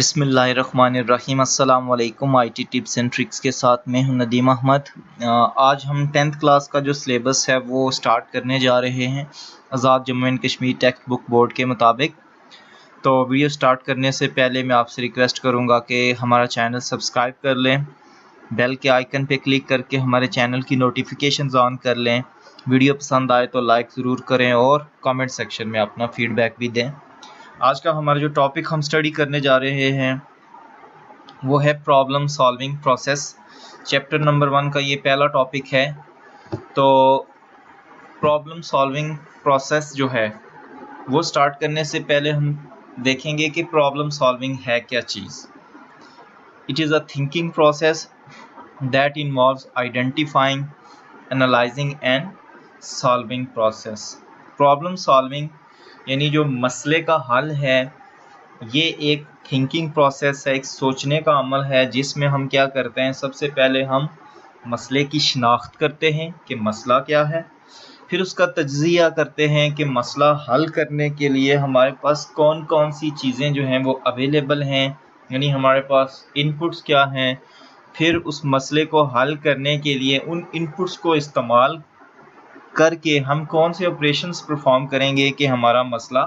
बिस्मिल्लाहिर्रहमानिर्रहीम। अस्सलाम वालेकुम। आईटी टिप्स एंड ट्रिक्स के साथ मैं हूं नदीम अहमद। आज हम 10th क्लास का जो सिलेबस है वो स्टार्ट करने जा रहे हैं Azad Jammu and Kashmir textbook board के मुताबिक। तो वीडियो स्टार्ट करने से पहले मैं आपसे रिक्वेस्ट करूंगा कि हमारा चैनल सब्सक्राइब कर लें, बेल के आइकन पे क्लिक करके हमारे चैनल की नोटिफिकेशंस ऑन कर लें। वीडियो पसंद आए तो लाइक ज़रूर करें और कमेंट सेक्शन में अपना फीडबैक भी दें। आज का हमारा जो टॉपिक हम स्टडी करने जा रहे हैं वो है problem solving process. Chapter number 1 का ये पहला टॉपिक है। तो प्रॉब्लम सॉल्विंग प्रोसेस जो है वो स्टार्ट करने से पहले हम देखेंगे कि प्रॉब्लम सॉल्विंग है क्या चीज़। It is a thinking process that involves identifying, analysing and solving process. Problem solving यानी जो मसले का हल है, ये एक थिंकिंग प्रोसेस है, एक सोचने का अमल है जिसमें हम क्या करते हैं, सबसे पहले हम मसले की शिनाख्त करते हैं कि मसला क्या है, फिर उसका तज्ज़िया करते हैं कि मसला हल करने के लिए हमारे पास कौन कौन सी चीज़ें जो हैं वो अवेलेबल हैं, यानी हमारे पास इनपुट्स क्या हैं। फिर उस मसले को हल करने के लिए उन इनपुट्स को इस्तेमाल करके हम कौन से ऑपरेशंस परफॉर्म करेंगे कि हमारा मसला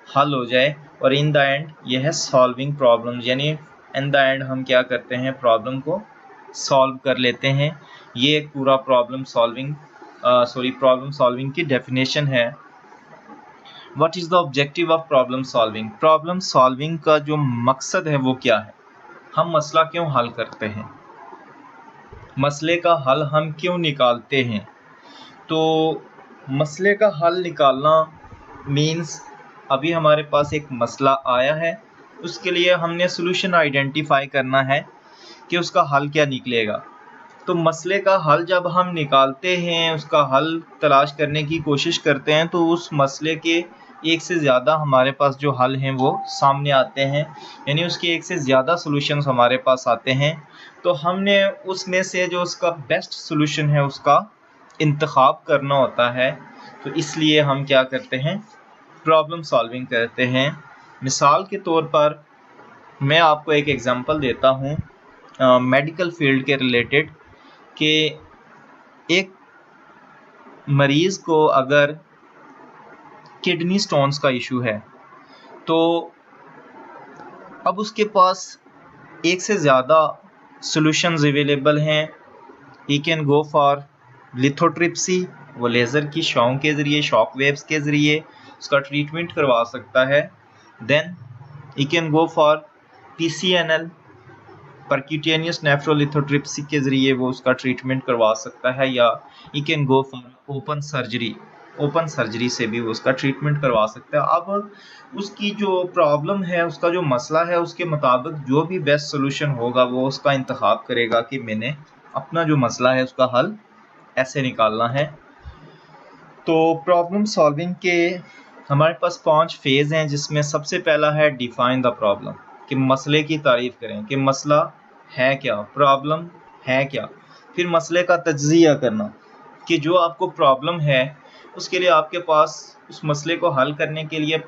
हल हो जाए। और इन द एंड ये है सॉल्विंग प्रॉब्लम, यानी इन द एंड हम क्या करते हैं, प्रॉब्लम को सॉल्व कर लेते हैं। ये एक पूरा प्रॉब्लम सॉल्विंग की डेफिनेशन है। What is the objective of problem solving? Problem solving का जो मकसद है वो क्या है, हम मसला क्यों हल करते हैं, मसले का हल हम क्यों निकालते हैं। तो मसले का हल निकालना मीन्स अभी हमारे पास एक मसला आया है, उसके लिए हमने सॉल्यूशन आइडेंटिफाई करना है कि उसका हल क्या निकलेगा। तो मसले का हल जब हम निकालते हैं, उसका हल तलाश करने की कोशिश करते हैं, तो उस मसले के एक से ज़्यादा हमारे पास जो हल हैं वो सामने आते हैं, यानी उसके एक से ज़्यादा सॉल्यूशंस हमारे पास आते हैं। तो हमने उसमें से जो उसका बेस्ट सॉल्यूशन है उसका इंतखाब करना होता है। तो इसलिए हम क्या करते हैं, प्रॉब्लम सॉल्विंग करते हैं। मिसाल के तौर पर मैं आपको एक एग्जांपल देता हूँ मेडिकल फील्ड के रिलेटेड, कि एक मरीज़ को अगर किडनी स्टोन्स का इशू है, तो अब उसके पास एक से ज़्यादा सॉल्यूशंस अवेलेबल हैं। ही कैन गो फॉर लिथोट्रिप्सी, वो लेज़र की शॉक के ज़रिए, शॉक वेव्स के ज़रिए उसका ट्रीटमेंट करवा सकता है। Then he can go for PCNL, percutaneous nephrolithotripsy के ज़रिए वो उसका ट्रीटमेंट करवा सकता है, या he can go for open surgery से भी वो उसका ट्रीटमेंट करवा सकता है। अब उसकी जो प्रॉब्लम है, उसका जो मसला है, उसके मुताबिक जो भी बेस्ट सोल्यूशन होगा वो उसका इंतखाब करेगा कि मैंने अपना जो मसला है उसका हल ऐसे निकालना है। तो प्रॉब्लम सॉल्विंग के हमारे पास 5 फेज़ हैं, जिसमें सबसे पहला है डिफाइन द प्रॉब्लम, कि मसले की तारीफ़ करें कि मसला है क्या, प्रॉब्लम है क्या। फिर मसले का तज्ज़िया करना कि जो आपको प्रॉब्लम है उसके लिए आपके पास, उस मसले को हल करने के लिए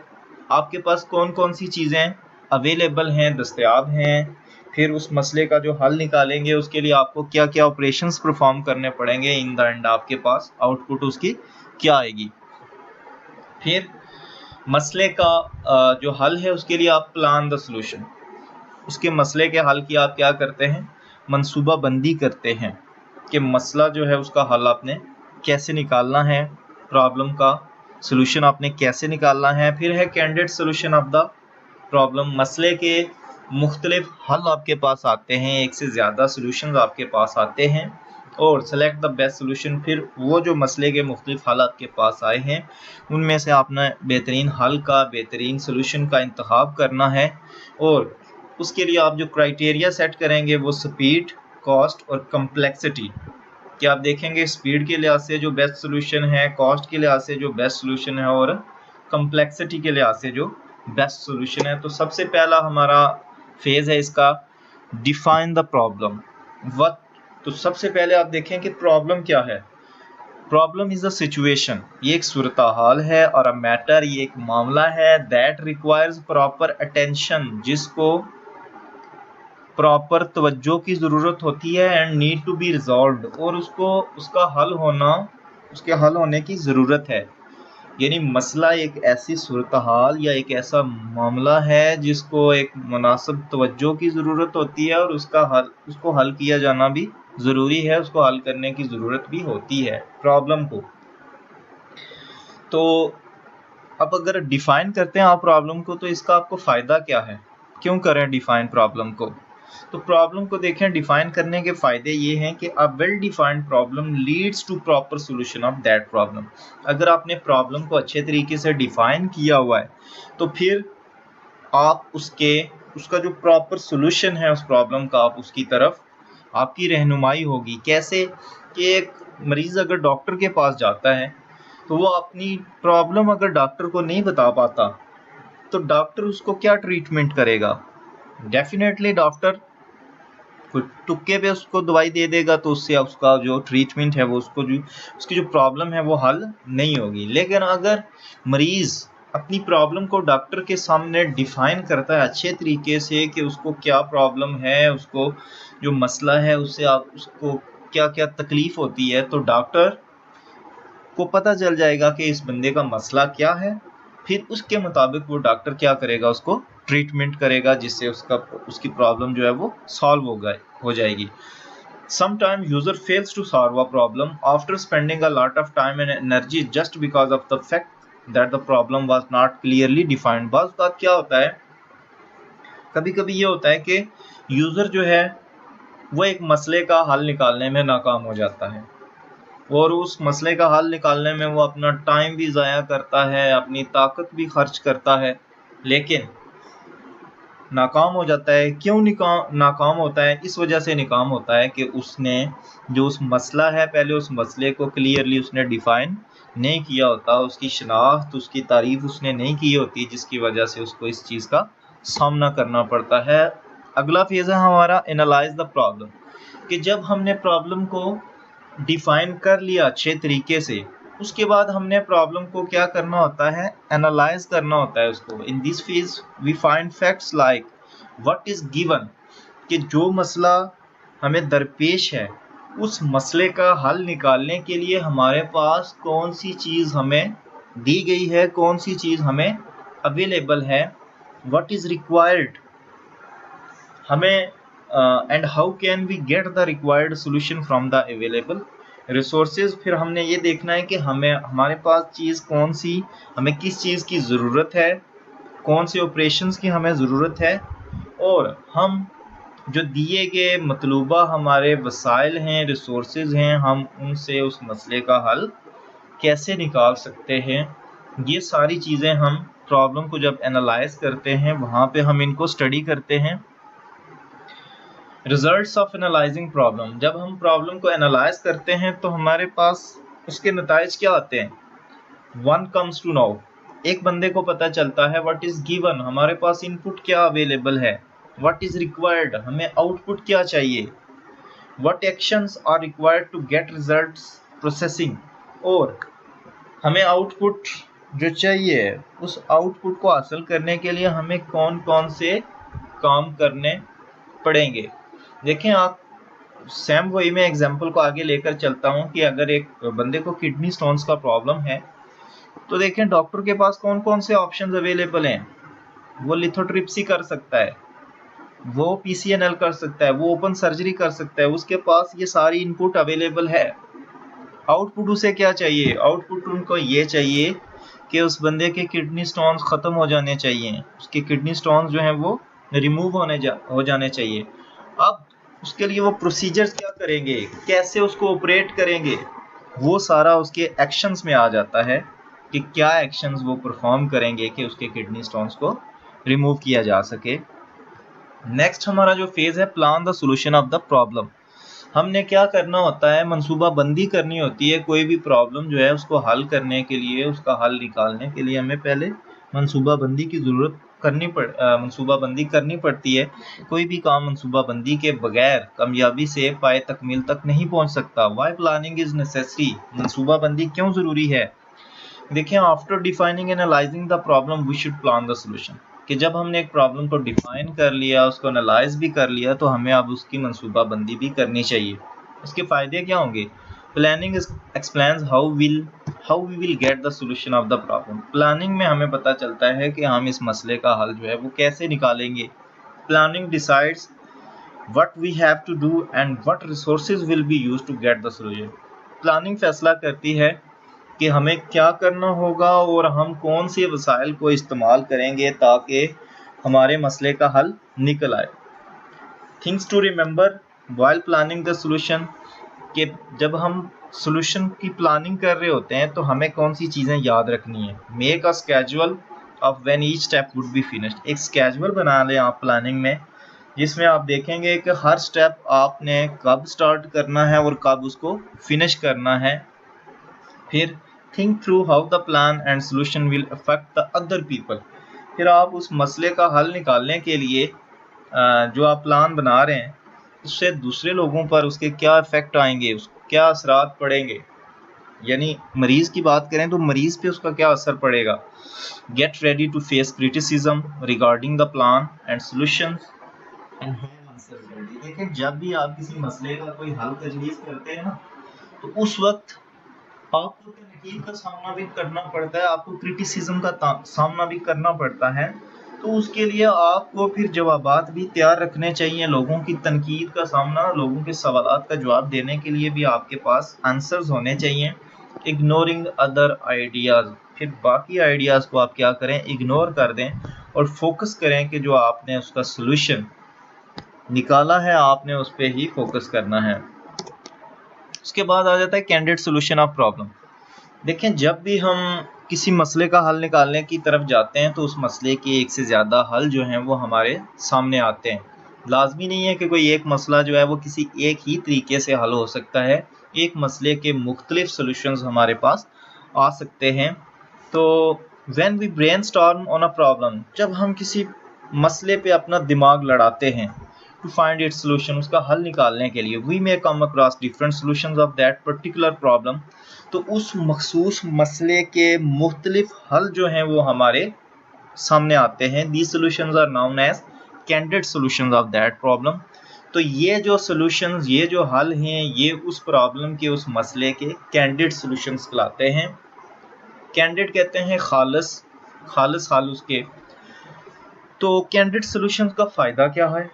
आपके पास कौन कौन सी चीज़ें अवेलेबल हैं, दस्तयाब हैं। फिर उस मसले का जो हल निकालेंगे उसके लिए आपको क्या क्या ऑपरेशंस परफॉर्म करने पड़ेंगे। इन द एंड आपके पास आउटपुट उसकी क्या आएगी। फिर मसले का जो हल है उसके लिए आप प्लान द सॉल्यूशन, उसके मसले के हल की आप क्या करते हैं, मंसूबा बंदी करते हैं कि मसला जो है उसका हल आपने कैसे निकालना है, प्रॉब्लम का सॉल्यूशन आपने कैसे निकालना है। फिर है candidate solution of the problem, मसले के मुख्तलिफ हल आपके पास आते हैं, एक से ज़्यादा सॉल्यूशंस आपके पास आते हैं। और सेलेक्ट द बेस्ट सॉल्यूशन, फिर वो जो मसले के मुख्तलिफ हल आपके पास आए हैं उनमें से आपने बेहतरीन हल का, बेहतरीन सॉल्यूशन का इंतखाब करना है। और उसके लिए आप जो क्राइटेरिया सेट करेंगे वो स्पीड, कॉस्ट और कम्प्लेक्सिटी, कि आप देखेंगे स्पीड के लिहाज से जो बेस्ट सॉल्यूशन है, कॉस्ट के लिहाज से जो बेस्ट सॉल्यूशन है और कम्प्लेक्सिटी के लिहाज से जो बेस्ट सॉल्यूशन है। तो सबसे पहला हमारा फेज़ है इसका डिफाइन द प्रॉब्लम। व्हाट, तो सबसे पहले आप देखें कि प्रॉब्लम क्या है। प्रॉब्लम इज़ अ सिचुएशन, ये एक सूरत हाल है, और अ मैटर, ये एक मामला है, दैट रिक्वायर्स प्रॉपर अटेंशन, जिसको प्रॉपर तवज्जो की ज़रूरत होती है and need to be resolved, और उसका हल होना, उसके हल होने की ज़रूरत है। यानी मसला एक ऐसी सूरत हाल या एक ऐसा मामला है जिसको एक मुनासिब तवज्जो की ज़रूरत होती है और उसको हल किया जाना भी ज़रूरी है, उसको हल करने की ज़रूरत भी होती है प्रॉब्लम को। तो अब अगर डिफ़ाइन करते हैं आप प्रॉब्लम को, तो इसका आपको फ़ायदा क्या है, क्यों करें डिफ़ाइन प्रॉब्लम को? तो प्रॉब्लम को देखें, डिफ़ाइन करने के फ़ायदे ये हैं कि a well defined problem leads to proper solution of that problem. अगर आपने प्रॉब्लम को अच्छे तरीके से डिफ़ाइन किया हुआ है तो फिर आप उसका जो प्रॉपर सोल्यूशन है उस प्रॉब्लम का, आप उसकी तरफ आपकी रहनुमाई होगी। कैसे कि एक मरीज़ अगर डॉक्टर के पास जाता है तो वो अपनी प्रॉब्लम अगर डॉक्टर को नहीं बता पाता तो डॉक्टर उसको क्या ट्रीटमेंट करेगा? डेफिनेटली डॉक्टर कुछ तुक्के पे उसको दवाई दे देगा, तो उससे उसका जो ट्रीटमेंट है वो उसकी जो प्रॉब्लम है वो हल नहीं होगी। लेकिन अगर मरीज़ अपनी प्रॉब्लम को डॉक्टर के सामने डिफाइन करता है अच्छे तरीके से कि उसको क्या प्रॉब्लम है, उसको जो मसला है उससे उसको क्या क्या तकलीफ़ होती है, तो डॉक्टर को पता चल जाएगा कि इस बंदे का मसला क्या है। फिर उसके मुताबिक वो डॉक्टर क्या करेगा, उसको ट्रीटमेंट करेगा जिससे उसकी प्रॉब्लम जो है वो सॉल्व हो जाएगी। Sometimes user fails to solve a problem after spending a lot of time and energy just because of the fact that the problem was not clearly defined। बात क्या होता है, कभी कभी ये होता है कि यूजर जो है वो एक मसले का हल निकालने में नाकाम हो जाता है और उस मसले का हल निकालने में वो अपना टाइम भी ज़ाया करता है, अपनी ताकत भी खर्च करता है, लेकिन नाकाम हो जाता है। क्यों नाकाम होता है? इस वजह से नाकाम होता है कि उसने जो उस मसला है, पहले उस मसले को क्लियरली उसने डिफ़ाइन नहीं किया होता, उसकी शनाख्त, उसकी तारीफ उसने नहीं की होती, जिसकी वजह से उसको इस चीज़ का सामना करना पड़ता है। अगला फेज़ है हमारा एनालाइज द प्रॉब्लम, कि जब हमने प्रॉब्लम को डिफ़ाइन कर लिया अच्छे तरीके से, उसके बाद हमने प्रॉब्लम को क्या करना होता है, एनालाइज करना होता है उसको। In this phase we find facts like what is given, कि जो मसला हमें दरपेश है उस मसले का हल निकालने के लिए हमारे पास कौन सी चीज़ हमें दी गई है, कौन सी चीज़ हमें अवेलेबल है, व्हाट इज रिक्वायर्ड हमें, and how can we get the required solution from the available resources. फिर हमने ये देखना है कि हमारे पास चीज़ कौन सी, हमें किस चीज़ की ज़रूरत है, कौन से ऑपरेशंस की हमें ज़रूरत है, और हम जो दिए गए मतलूबा हमारे वसाइल हैं, रिसोर्सेज हैं, हम उनसे उस मसले का हल कैसे निकाल सकते हैं। ये सारी चीज़ें हम प्रॉब्लम को जब एनालाइज करते हैं वहाँ पे हम इनको स्टडी करते हैं। रिजल्ट्स ऑफ एनालाइजिंग प्रॉब्लम, जब हम प्रॉब्लम को एनालाइज करते हैं तो हमारे पास उसके नताइज क्या आते हैं। वन कम्स टू नो, एक बंदे को पता चलता है व्हाट इज गिवन, हमारे पास इनपुट क्या अवेलेबल है, व्हाट इज रिक्वायर्ड, हमें आउटपुट क्या चाहिए, what actions are required to get results processing, और हमें आउटपुट जो चाहिए उस आउटपुट को हासिल करने के लिए हमें कौन कौन से काम करने पड़ेंगे। देखें आप, सेम वही मैं एग्जांपल को आगे लेकर चलता हूं कि अगर एक बंदे को किडनी स्टोन्स का प्रॉब्लम है तो देखें डॉक्टर के पास कौन कौन से ऑप्शंस अवेलेबल हैं। वो लिथोट्रिप्सी कर सकता है, वो पीसीएनएल कर सकता है, वो ओपन सर्जरी कर सकता है, उसके पास ये सारी इनपुट अवेलेबल है। आउटपुट उसे क्या चाहिए, आउटपुट उनको ये चाहिए कि उस बंदे के किडनी स्टोन्स ख़त्म हो जाने चाहिए, उसके किडनी स्टोन्स जो हैं वो रिमूव हो जाने चाहिए। अब उसके लिए वो प्रोसीजर्स क्या करेंगे, कैसे उसको ऑपरेट करेंगे, वो सारा उसके एक्शंस में आ जाता है कि क्या एक्शंस वो परफॉर्म करेंगे कि उसके किडनी स्टोन्स को रिमूव किया जा सके। नेक्स्ट हमारा जो फेज़ है, plan the solution of the problem. हमने क्या करना होता है, मंसूबा बंदी करनी होती है। कोई भी प्रॉब्लम जो है उसको हल करने के लिए, उसका हल निकालने के लिए हमें पहले मंसूबा बंदी की ज़रूरत मंसूबाबंदी करनी पड़ती है। कोई भी काम मंसूबाबंदी के बगैर कामयाबी से पाए तकमील तक नहीं पहुंच सकता। वाई प्लानिंग इज नेसेसरी, मंसूबाबंदी क्यों ज़रूरी है। देखिए, after defining and analysing the problem we should plan the solution. कि जब हमने एक प्रॉब्लम को डिफाइन कर लिया, उसको एनालाइज भी कर लिया, तो हमें अब उसकी मनसूबाबंदी भी करनी चाहिए। उसके फ़ायदे क्या होंगे? Planning explains how we will get the solution of the problem. Planning में हमें पता चलता है कि हम इस मसले का हल जो है वो कैसे निकालेंगे। Planning decides what we have to do and what resources will be used to get the solution। Planning फैसला करती है कि हमें क्या करना होगा और हम कौन से वसाइल को इस्तेमाल करेंगे ताकि हमारे मसले का हल निकल आए। Things to remember while planning the solution, कि जब हम सोल्यूशन की प्लानिंग कर रहे होते हैं तो हमें कौन सी चीज़ें याद रखनी है। Make a schedule of when each step would be finished. एक स्केड्यूल बना लें आप प्लानिंग में, जिसमें आप देखेंगे कि हर स्टेप आपने कब स्टार्ट करना है और कब उसको फिनिश करना है। फिर think through how the plan and solution will affect the other people. फिर आप उस मसले का हल निकालने के लिए जो आप प्लान बना रहे हैं उससे दूसरे लोगों पर उसके क्या इफ़ेक्ट आएंगे, उसको क्या असरात पड़ेंगे। यानी मरीज़ की बात करें तो मरीज़ पे उसका क्या असर पड़ेगा। Get ready to face criticism regarding the plan and solutions. देखिए, जब भी आप किसी मसले का कोई हल तजवीज़ करते हैं ना, तो उस वक्त आपको तनकीद का सामना भी करना पड़ता है, आपको क्रिटिसिज्म का सामना भी करना पड़ता है। तो उसके लिए आपको फिर जवाबात भी तैयार रखने चाहिए। लोगों की तनकीद का सामना, लोगों के सवालात का जवाब देने के लिए भी आपके पास आंसर्स होने चाहिए। इग्नोरिंग अदर आइडियाज़, फिर बाकी आइडियाज़ को आप क्या करें, इग्नोर कर दें और फोकस करें कि जो आपने उसका सोल्यूशन निकाला है आपने उस पर ही फोकस करना है। उसके बाद आ जाता है कैंडिडेट सोल्यूशन ऑफ प्रॉब्लम। देखें, जब भी हम किसी मसले का हल निकालने की तरफ जाते हैं तो उस मसले के एक से ज़्यादा हल जो हैं वो हमारे सामने आते हैं। लाजमी नहीं है कि कोई एक मसला जो है वो किसी एक ही तरीके से हल हो सकता है। एक मसले के मुख्तलिफ सोल्यूशंस हमारे पास आ सकते हैं। तो when we brainstorm on a problem, जब हम किसी मसले पे अपना दिमाग लड़ाते हैं to find its solution, उसका हल निकालने के लिए, we may come across different solutions of that particular problem। तो उस मखसूस मसले के मुख्तलिफ हल जो हैं वो हमारे सामने आते हैं। These solutions are known as candidate solutions of that problem। तो ये जो solutions, ये जो हल हैं, ये उस प्रॉब्लम के, उस मसले के candidate solutions कहलाते हैं। candidate कहते हैं खालिस हल उसके। तो candidate solutions का फ़ायदा क्या है?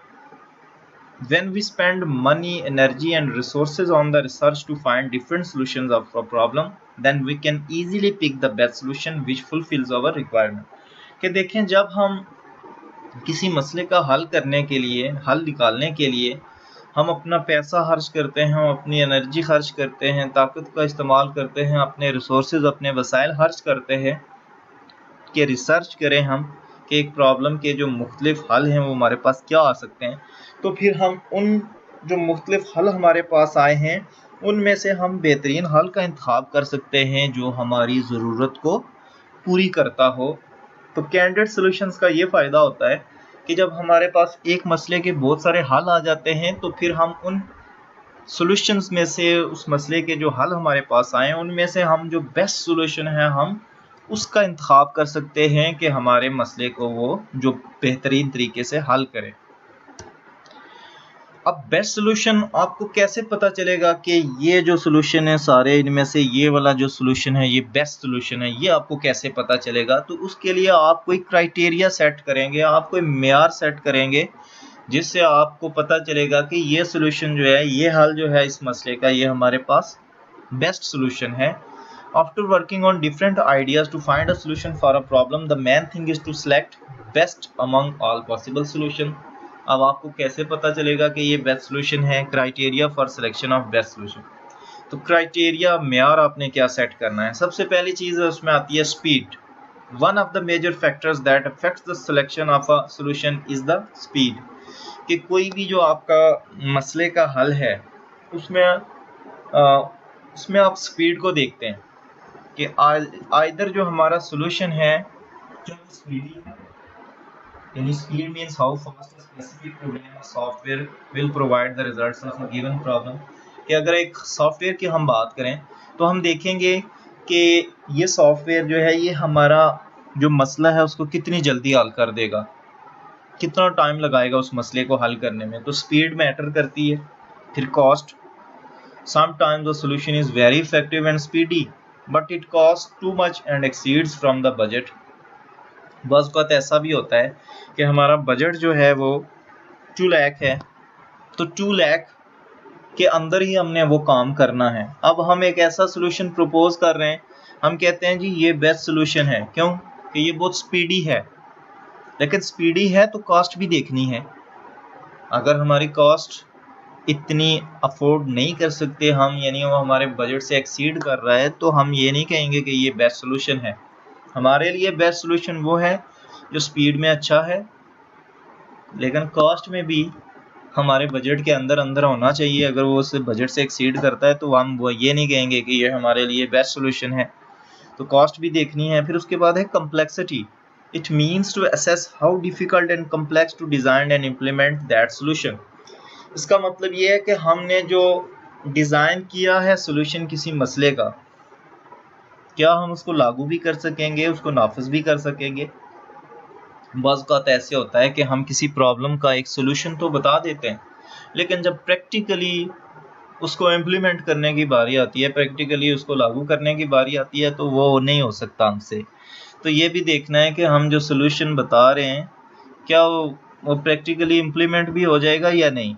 When we spend money, energy and resources on the research to find different solutions of a problem, then we can easily pick the best solution which fulfills our requirement। कि देखें, जब हम किसी मसले का हल करने के लिए, हल निकालने के लिए हम अपना पैसा खर्च करते हैं, हम अपनी एनर्जी खर्च करते हैं, ताकत का इस्तेमाल करते हैं, अपने रिसोर्सेज, अपने वसाइल खर्च करते हैं कि रिसर्च करें हम कि एक प्रॉब्लम के जो मुख्तलिफ हल हैं वो हमारे पास क्या आ सकते हैं। तो फिर हम उन जो मुख्तलिफ हल हमारे पास आए हैं उनमें से हम बेहतरीन हल का इंतखाब कर सकते हैं जो हमारी ज़रूरत को पूरी करता हो। तो कैंडिडेट सॉल्यूशंस का ये फ़ायदा होता है कि जब हमारे पास एक मसले के बहुत सारे हल आ जाते हैं तो फिर हम उन सॉल्यूशंस में से, उस मसले के जो हल हमारे पास आए उनमें से हम जो बेस्ट सॉल्यूशन है हम उसका इंतखाब कर सकते हैं कि हमारे मसले को वो जो बेहतरीन तरीके से हल करे। अब बेस्ट सोल्यूशन आपको कैसे पता चलेगा कि ये जो सोल्यूशन है सारे इनमें से ये वाला जो सोल्यूशन है ये बेस्ट सोल्यूशन है, ये आपको कैसे पता चलेगा? तो उसके लिए आप कोई क्राइटेरिया सेट करेंगे, आप कोई मेयार सेट करेंगे जिससे आपको पता चलेगा कि ये सोल्यूशन जो है, ये हल जो है इस मसले का, ये हमारे पास बेस्ट सोल्यूशन है। After working on different ideas to find a solution for a problem, the main thing is to select best among all possible solution। अब आपको कैसे पता चलेगा कि ये बेस्ट सोल्यूशन है? Criteria for selection of best solution. तो criteria, मेयार आपने क्या सेट करना है? सबसे पहली चीज़ उसमें आती है speed. One of the major factors that affects the selection of a solution is the speed. कि कोई भी जो आपका मसले का हल है उसमें आप स्पीड को देखते हैं कि आइदर जो हमारा सोल्यूशन है जो स्पीडी है, यानी speed means how fast a specific program or software will provide the results of a given problem. कि अगर एक सॉफ्टवेयर की हम बात करें तो हम देखेंगे कि ये सॉफ्टवेयर जो है ये हमारा जो मसला है उसको कितनी जल्दी हल कर देगा, कितना टाइम लगाएगा उस मसले को हल करने में। तो स्पीड मैटर करती है। फिर cost, sometimes the solution is very effective and speedy but it cost too much and exceeds from the budget. बस बात ऐसा भी होता है कि हमारा बजट जो है वो 2 लाख है, तो 2 लाख के अंदर ही हमने वो काम करना है। अब हम एक ऐसा सोल्यूशन प्रपोज कर रहे हैं, हम कहते हैं जी ये बेस्ट सोल्यूशन है, क्यों कि ये बहुत स्पीडी है। लेकिन स्पीडी है तो कॉस्ट भी देखनी है। अगर हमारी कॉस्ट इतनी अफोर्ड नहीं कर सकते हम, यानी वो हमारे बजट से एक्सीड कर रहा है, तो हम ये नहीं कहेंगे कि ये बेस्ट सोल्यूशन है। हमारे लिए बेस्ट सोल्यूशन वो है जो स्पीड में अच्छा है लेकिन कॉस्ट में भी हमारे बजट के अंदर अंदर होना चाहिए। अगर वो उस बजट से एक्सीड करता है तो हम वो ये नहीं कहेंगे कि ये हमारे लिए बेस्ट सोल्यूशन है। तो कॉस्ट भी देखनी है। फिर उसके बाद है complexity. It means to assess how difficult and complex to design and implement that solution. इसका मतलब ये है कि हमने जो डिज़ाइन किया है सोल्यूशन किसी मसले का, क्या हम उसको लागू भी कर सकेंगे, उसको नाफिज भी कर सकेंगे। बस बात ऐसे होता है कि हम किसी प्रॉब्लम का एक सोल्यूशन तो बता देते हैं, लेकिन जब प्रैक्टिकली उसको इम्प्लीमेंट करने की बारी आती है, प्रैक्टिकली उसको लागू करने की बारी आती है, तो वो नहीं हो सकता हमसे। तो ये भी देखना है कि हम जो सोल्यूशन बता रहे हैं क्या वो प्रैक्टिकली इम्प्लीमेंट भी हो जाएगा या नहीं।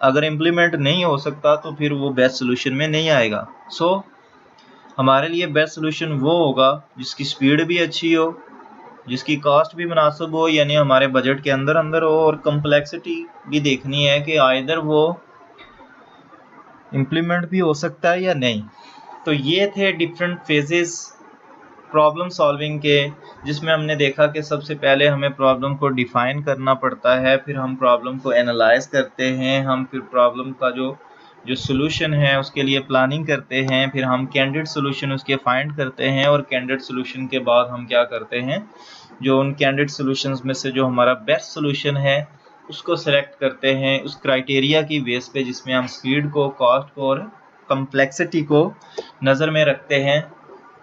अगर इम्प्लीमेंट नहीं हो सकता तो फिर वो बेस्ट सोल्यूशन में नहीं आएगा। सो हमारे लिए बेस्ट सोल्यूशन वो होगा जिसकी स्पीड भी अच्छी हो, जिसकी कॉस्ट भी मुनासिब हो, यानी हमारे बजट के अंदर अंदर हो, और कम्प्लेक्सिटी भी देखनी है कि आइदर वो इम्प्लीमेंट भी हो सकता है या नहीं। तो ये थे डिफरेंट फेजेस प्रॉब्लम सॉल्विंग के, जिसमें हमने देखा कि सबसे पहले हमें प्रॉब्लम को डिफाइन करना पड़ता है, फिर हम प्रॉब्लम को एनालाइज करते हैं, हम फिर प्रॉब्लम का जो सोल्यूशन है उसके लिए प्लानिंग करते हैं, फिर हम कैंडिडेट सोल्यूशन उसके फाइंड करते हैं, और कैंडिडेट सोल्यूशन के बाद हम क्या करते हैं, जो उन कैंडिडेट सोल्यूशंस में से जो हमारा बेस्ट सोल्यूशन है उसको सेलेक्ट करते हैं उस क्राइटेरिया की बेस पे जिसमें हम स्पीड को, कॉस्ट को और कम्प्लेक्सिटी को नज़र में रखते हैं।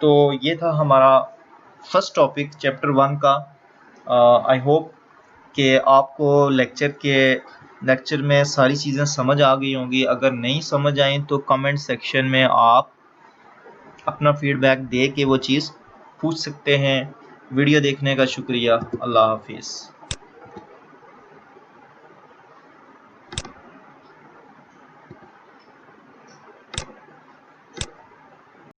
तो ये था हमारा फर्स्ट टॉपिक चैप्टर 1 का। आई होप कि आपको लेक्चर में सारी चीज़ें समझ आ गई होंगी। अगर नहीं समझ आई तो कमेंट सेक्शन में आप अपना फीडबैक दे के वो चीज़ पूछ सकते हैं। वीडियो देखने का शुक्रिया। अल्लाह हाफिज़।